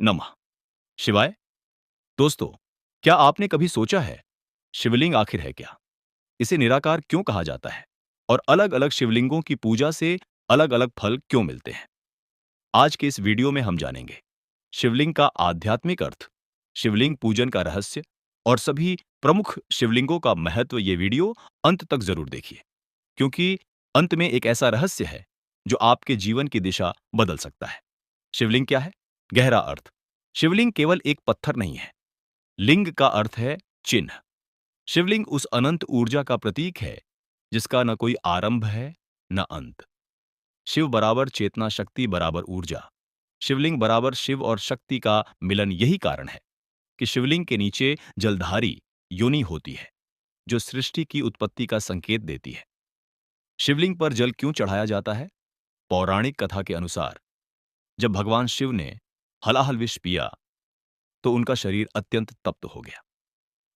नमः शिवाय। दोस्तों, क्या आपने कभी सोचा है शिवलिंग आखिर है क्या? इसे निराकार क्यों कहा जाता है? और अलग-अलग शिवलिंगों की पूजा से अलग-अलग फल क्यों मिलते हैं? आज के इस वीडियो में हम जानेंगे शिवलिंग का आध्यात्मिक अर्थ, शिवलिंग पूजन का रहस्य और सभी प्रमुख शिवलिंगों का महत्व। ये वीडियो अंत तक जरूर देखिए, क्योंकि अंत में एक ऐसा रहस्य है जो आपके जीवन की दिशा बदल सकता है। शिवलिंग क्या है? गहरा अर्थ। शिवलिंग केवल एक पत्थर नहीं है। लिंग का अर्थ है चिन्ह। शिवलिंग उस अनंत ऊर्जा का प्रतीक है जिसका न कोई आरंभ है न अंत। शिव बराबर चेतना, शक्ति बराबर ऊर्जा। शिवलिंग बराबर शिव और शक्ति का मिलन। यही कारण है कि शिवलिंग के नीचे जलधारी योनि होती है, जो सृष्टि की उत्पत्ति का संकेत देती है। शिवलिंग पर जल क्यों चढ़ाया जाता है? पौराणिक कथा के अनुसार जब भगवान शिव ने हलाहल विष पिया तो उनका शरीर अत्यंत तप्त हो गया।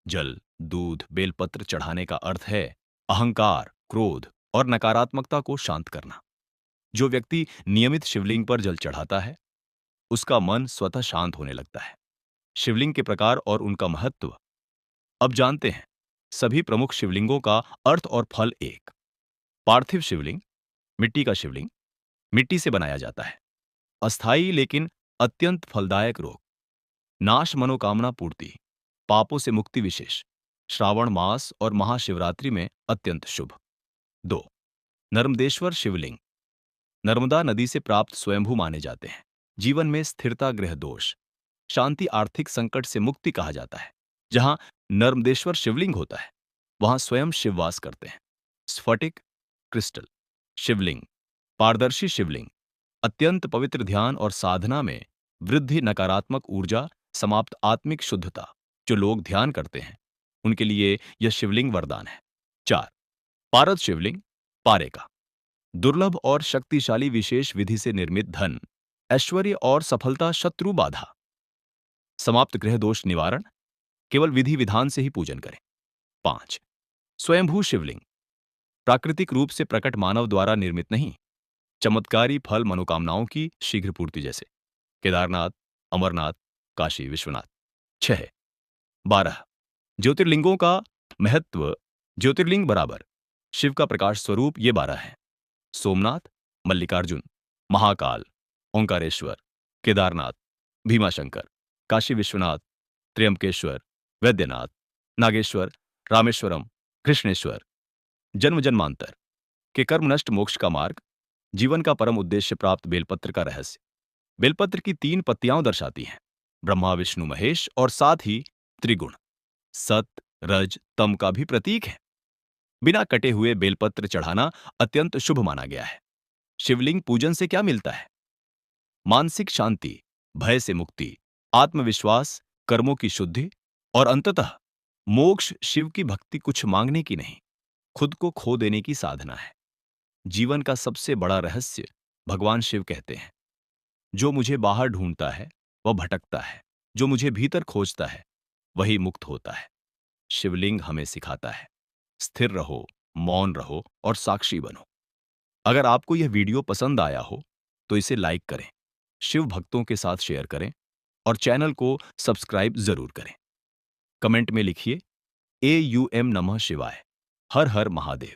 जल, दूध, बेलपत्र चढ़ाने का अर्थ है अहंकार, क्रोध और नकारात्मकता को शांत करना। जो व्यक्ति नियमित शिवलिंग पर जल चढ़ाता है, उसका मन स्वतः शांत होने लगता है। शिवलिंग के प्रकार और उनका महत्व अब जानते हैं। सभी प्रमुख शिवलिंगों का अर्थ और फल। एक पार्थिव शिवलिंग, मिट्टी का शिवलिंग, मिट्टी से बनाया जाता है। अस्थाई लेकिन अत्यंत फलदायक रोग, नाश, मनोकामना पूर्ति, पापों से मुक्ति विशेष, श्रावण मास और महाशिवरात्रि में अत्यंत शुभ। 2 नर्मदेश्वर शिवलिंग, नर्मदा नदी से प्राप्त स्वयंभू माने जाते हैं। जीवन में स्थिरता, गृह दोष, शांति, आर्थिक संकट से मुक्ति कहा जाता है। जहां नर्मदेश्वर शिवलिंग होता है, वहां स्वयं शिव वास करते हैं। स्फटिक क्रिस्टल शिवलिंग, पारदर्शी शिवलिंग, अत्यंत पवित्र, ध्यान और साधना में वृद्धि, नकारात्मक ऊर्जा समाप्त, आत्मिक शुद्धता। जो लोग ध्यान करते हैं उनके लिए यह शिवलिंग वरदान है। 4 पारद शिवलिंग, पारे का दुर्लभ और शक्तिशाली, विशेष विधि से निर्मित, धन, ऐश्वर्य और सफलता, शत्रु बाधा समाप्त, गृह दोष निवारण। केवल विधि विधान से ही पूजन करें। 5 स्वयंभू शिवलिंग, प्राकृतिक रूप से प्रकट, मानव द्वारा निर्मित नहीं। चमत्कारी फल, मनोकामनाओं की शीघ्र पूर्ति, जैसे केदारनाथ, अमरनाथ, काशी विश्वनाथ। 6 12 ज्योतिर्लिंगों का महत्व। ज्योतिर्लिंग बराबर शिव का प्रकाश स्वरूप। ये 12 हैं: सोमनाथ, मल्लिकार्जुन, महाकाल, ओंकारेश्वर, केदारनाथ, भीमाशंकर, काशी विश्वनाथ, त्र्यंबकेश्वर, वैद्यनाथ, नागेश्वर, रामेश्वरम, कृष्णेश्वर। जन्म जन्मांतर के कर्म नष्ट, मोक्ष का मार्ग, जीवन का परम उद्देश्य प्राप्त। बेलपत्र का रहस्य। बेलपत्र की 3 पत्तियां दर्शाती हैं ब्रह्मा, विष्णु, महेश और साथ ही त्रिगुण, सत, रज, तम का भी प्रतीक है। बिना कटे हुए बेलपत्र चढ़ाना अत्यंत शुभ माना गया है। शिवलिंग पूजन से क्या मिलता है? मानसिक शांति, भय से मुक्ति, आत्मविश्वास, कर्मों की शुद्धि और अंततः मोक्ष। शिव की भक्ति कुछ मांगने की नहीं, खुद को खो देने की साधना है। जीवन का सबसे बड़ा रहस्य भगवान शिव कहते हैं, जो मुझे बाहर ढूंढता है वह भटकता है, जो मुझे भीतर खोजता है वही मुक्त होता है। शिवलिंग हमें सिखाता है, स्थिर रहो, मौन रहो और साक्षी बनो। अगर आपको यह वीडियो पसंद आया हो तो इसे लाइक करें, शिव भक्तों के साथ शेयर करें और चैनल को सब्सक्राइब जरूर करें। कमेंट में लिखिए AUM नमः शिवाय, हर हर महादेव।